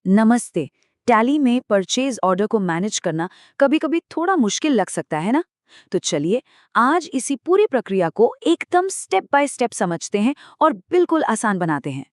नमस्ते। टैली में purchase order को मैनेज करना कभी-कभी थोड़ा मुश्किल लग सकता है ना? तो चलिए आज इसी पूरी प्रक्रिया को एकदम स्टेप बाय स्टेप समझते हैं और बिल्कुल आसान बनाते हैं।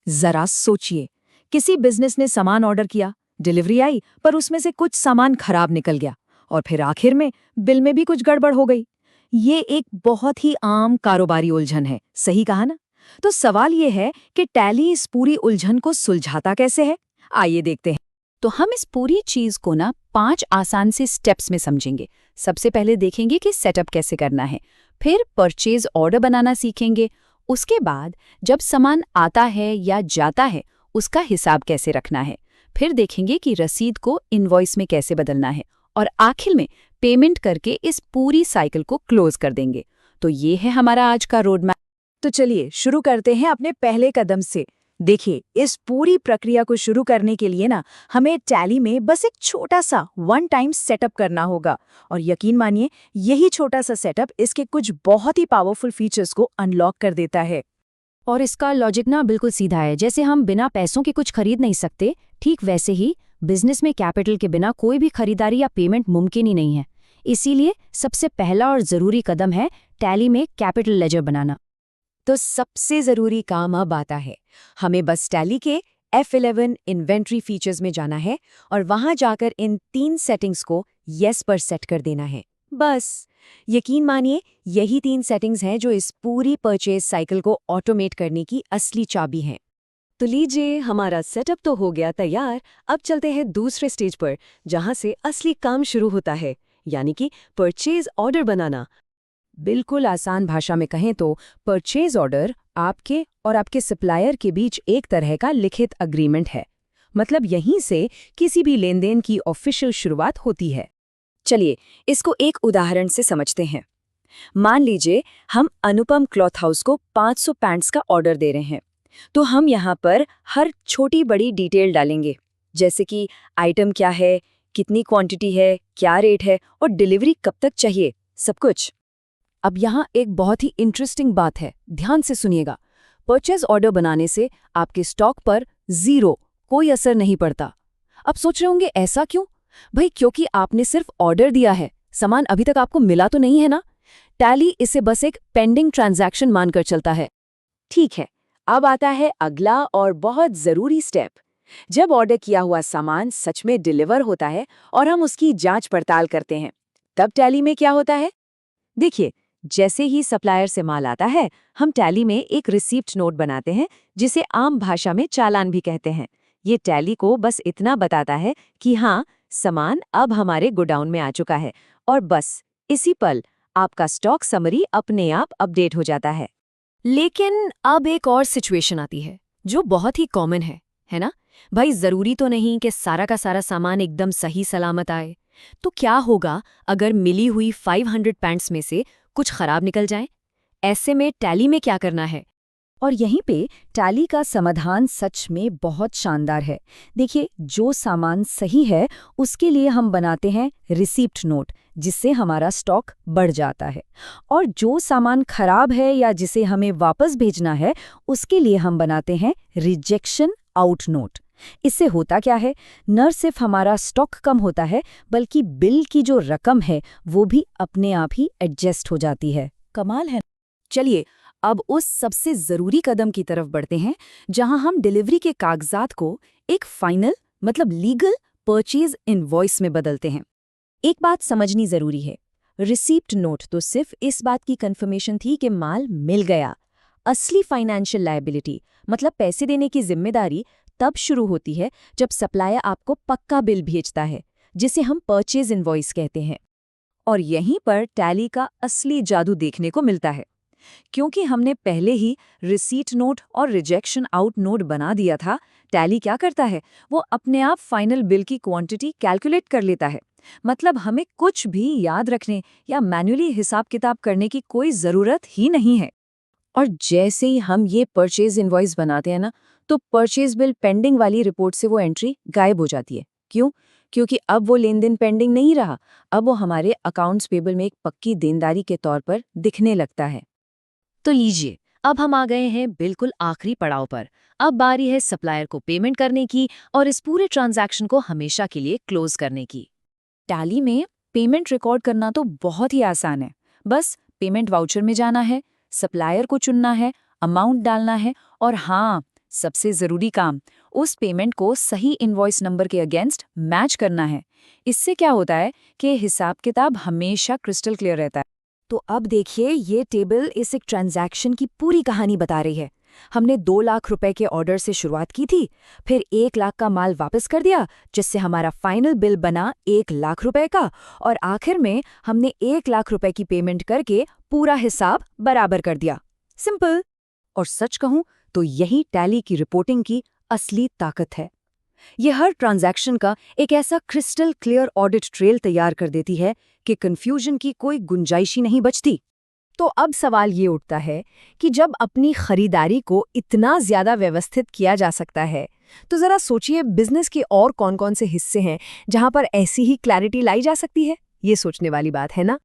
जरा सोचिए, किसी बिजनेस ने सामान ऑर्डर किया, डिलीवरी आई, पर उसमें से कुछ सामान खराब निकल गया और फिर आखिर में बिल में भी कुछ गड़बड़ हो गई। ये एक बहुत ही आम कारोबारी उलझन है, सही कहा ना? तो सवाल ये है कि टैली इस पूरी उलझन को सुलझाता कैसे है? आइए देखते हैं। तो हम इस पूरी चीज को ना 5 आसान से स्टेप्स में समझेंगे। सबसे पहले देखेंगे कि सेटअप कैसे करना है, फिर परचेज ऑर्डर बनाना सीखेंगे। उसके बाद जब सामान आता है या जाता है, उसका हिसाब कैसे रखना है। फिर देखेंगे कि रसीद को इनवॉइस में कैसे बदलना है और आखिर में पेमेंट करके इस पूरी साइकिल को क्लोज कर देंगे। तो ये है हमारा आज का रोड मैप। तो चलिए शुरू करते हैं अपने पहले कदम से। देखिए, इस पूरी प्रक्रिया को शुरू करने के लिए ना हमें टैली में बस एक छोटा सा वन टाइम सेटअप करना होगा। और यकीन मानिए, यही छोटा सा सेटअप इसके कुछ बहुत ही पावरफुल फीचर्स को अनलॉक कर देता है। और इसका लॉजिक ना बिल्कुल सीधा है। जैसे हम बिना पैसों के कुछ खरीद नहीं सकते, ठीक वैसे ही बिजनेस में कैपिटल के बिना कोई भी खरीदारी या पेमेंट मुमकिन ही नहीं है। इसीलिए सबसे पहला और जरूरी कदम है टैली में कैपिटल लेजर बनाना। तो सबसे जरूरी काम अब आता है। हमें बस टैली के F11 इन्वेंट्री फीचर्स में जाना है और वहां जाकर इन 3 सेटिंग्स को येस पर सेट कर देना है। बस यकीन मानिए, यही 3 सेटिंग्स हैं जो इस पूरी परचेज साइकिल को ऑटोमेट करने की असली चाबी हैं। तो लीजिए, हमारा सेटअप तो हो गया तैयार। अब चलते हैं दूसरे स्टेज पर, जहां से असली काम शुरू होता है, यानी कि परचेज ऑर्डर बनाना। बिल्कुल आसान भाषा में कहें तो परचेज ऑर्डर आपके और आपके सप्लायर के बीच एक तरह का लिखित अग्रीमेंट है। मतलब यहीं से किसी भी लेनदेन की ऑफिशियल शुरुआत होती है। चलिए इसको एक उदाहरण से समझते हैं। मान लीजिए हम अनुपम क्लॉथ हाउस को 500 पैंट्स का ऑर्डर दे रहे हैं। तो हम यहाँ पर हर छोटी बड़ी डिटेल डालेंगे, जैसे कि आइटम क्या है, कितनी क्वांटिटी है, क्या रेट है और डिलीवरी कब तक चाहिए, सब कुछ। अब यहाँ एक बहुत ही इंटरेस्टिंग बात है, ध्यान से सुनिएगा। परचेज ऑर्डर बनाने से आपके स्टॉक पर ज़ीरो कोई असर नहीं पड़ता। अब सोच रहे होंगे ऐसा क्यों? भाई क्योंकि आपने सिर्फ ऑर्डर दिया है, सामान अभी तक आपको मिला तो नहीं है ना। टैली इसे बस एक पेंडिंग ट्रांजैक्शन मानकर चलता है। ठीक है, अब आता है अगला और बहुत जरूरी स्टेप। जब ऑर्डर किया हुआ सामान सच में डिलीवर होता है और हम उसकी जांच पड़ताल करते हैं, तब टैली में क्या होता है? देखिए, जैसे ही सप्लायर से माल आता है, हम टैली में एक रिसीप्ट नोट बनाते हैं, जिसे आम भाषा में चालान भी कहते हैं। ये टैली को बस इतना बताता है कि हाँ, सामान अब हमारे गोडाउन में आ चुका है और बस इसी पल आपका स्टॉक समरी अपने आप अपडेट हो जाता है। लेकिन अब एक और सिचुएशन आती है जो बहुत ही कॉमन है ना? भाई जरूरी तो नहीं कि सारा का सारा सामान एकदम सही सलामत आए। तो क्या होगा अगर मिली हुई 500 पैंट्स में से कुछ खराब निकल जाए? ऐसे में टैली में क्या करना है? और यहीं पे टैली का समाधान सच में बहुत शानदार है। देखिए, जो सामान सही है उसके लिए हम बनाते हैं रिसीप्ट नोट, जिससे हमारा स्टॉक बढ़ जाता है। और जो सामान खराब है या जिसे हमें वापस भेजना है, उसके लिए हम बनाते हैं रिजेक्शन आउट नोट। इससे होता क्या है, न सिर्फ हमारा स्टॉक कम होता है, बल्कि बिल की जो रकम है वो भी अपने आप ही एडजस्ट हो जाती है। कमाल है। चलिए अब उस सबसे जरूरी कदम की तरफ बढ़ते हैं, जहां हम डिलीवरी के कागजात को एक फाइनल मतलब लीगल परचेज इनवॉइस में बदलते हैं। एक बात समझनी जरूरी है, रिसीप्ट नोट तो सिर्फ इस बात की कंफर्मेशन थी कि माल मिल गया। असली फाइनेंशियल लायबिलिटी मतलब पैसे देने की जिम्मेदारी तब शुरू होती है जब सप्लायर आपको पक्का बिल भेजता है, जिसे हम परचेज इनवॉइस कहते हैं। और यहीं पर टैली का असली जादू देखने को मिलता है। क्योंकि हमने पहले ही रिसीट नोट और रिजेक्शन आउट नोट बना दिया था, टैली क्या करता है, वो अपने आप फाइनल बिल की क्वांटिटी कैलकुलेट कर लेता है। मतलब हमें कुछ भी याद रखने या मैन्युअली हिसाब किताब करने की कोई ज़रूरत ही नहीं है। और जैसे ही हम ये परचेज इनवॉइस बनाते हैं ना, तो परचेज बिल पेंडिंग वाली रिपोर्ट से वो एंट्री गायब हो जाती है। क्यों? क्योंकि अब वो लेन देन पेंडिंग नहीं रहा, अब वो हमारे अकाउंट्स पेबल में एक पक्की देनदारी के तौर पर दिखने लगता है। तो लीजिए, अब हम आ गए हैं बिल्कुल आखिरी पड़ाव पर। अब बारी है सप्लायर को पेमेंट करने की और इस पूरे ट्रांजैक्शन को हमेशा के लिए क्लोज करने की। टैली में पेमेंट रिकॉर्ड करना तो बहुत ही आसान है। बस पेमेंट वाउचर में जाना है, सप्लायर को चुनना है, अमाउंट डालना है और हाँ, सबसे ज़रूरी काम, उस पेमेंट को सही इनवॉइस नंबर के अगेंस्ट मैच करना है। इससे क्या होता है कि हिसाब किताब हमेशा क्रिस्टल क्लियर रहता है। तो अब देखिए, ये टेबल इस एक ट्रांजैक्शन की पूरी कहानी बता रही है। हमने 2 लाख रुपए के ऑर्डर से शुरुआत की थी, फिर 1 लाख का माल वापस कर दिया, जिससे हमारा फाइनल बिल बना 1 लाख रुपए का, और आखिर में हमने 1 लाख रुपए की पेमेंट करके पूरा हिसाब बराबर कर दिया। सिंपल। और सच कहूं तो यही टैली की रिपोर्टिंग की असली ताकत है। ये हर ट्रांजैक्शन का एक ऐसा क्रिस्टल क्लियर ऑडिट ट्रेल तैयार कर देती है कि कंफ्यूजन की कोई गुंजाइश ही नहीं बचती। तो अब सवाल ये उठता है कि जब अपनी खरीदारी को इतना ज्यादा व्यवस्थित किया जा सकता है, तो जरा सोचिए बिजनेस के और कौन-कौन से हिस्से हैं जहां पर ऐसी ही क्लैरिटी लाई जा सकती है। ये सोचने वाली बात है ना।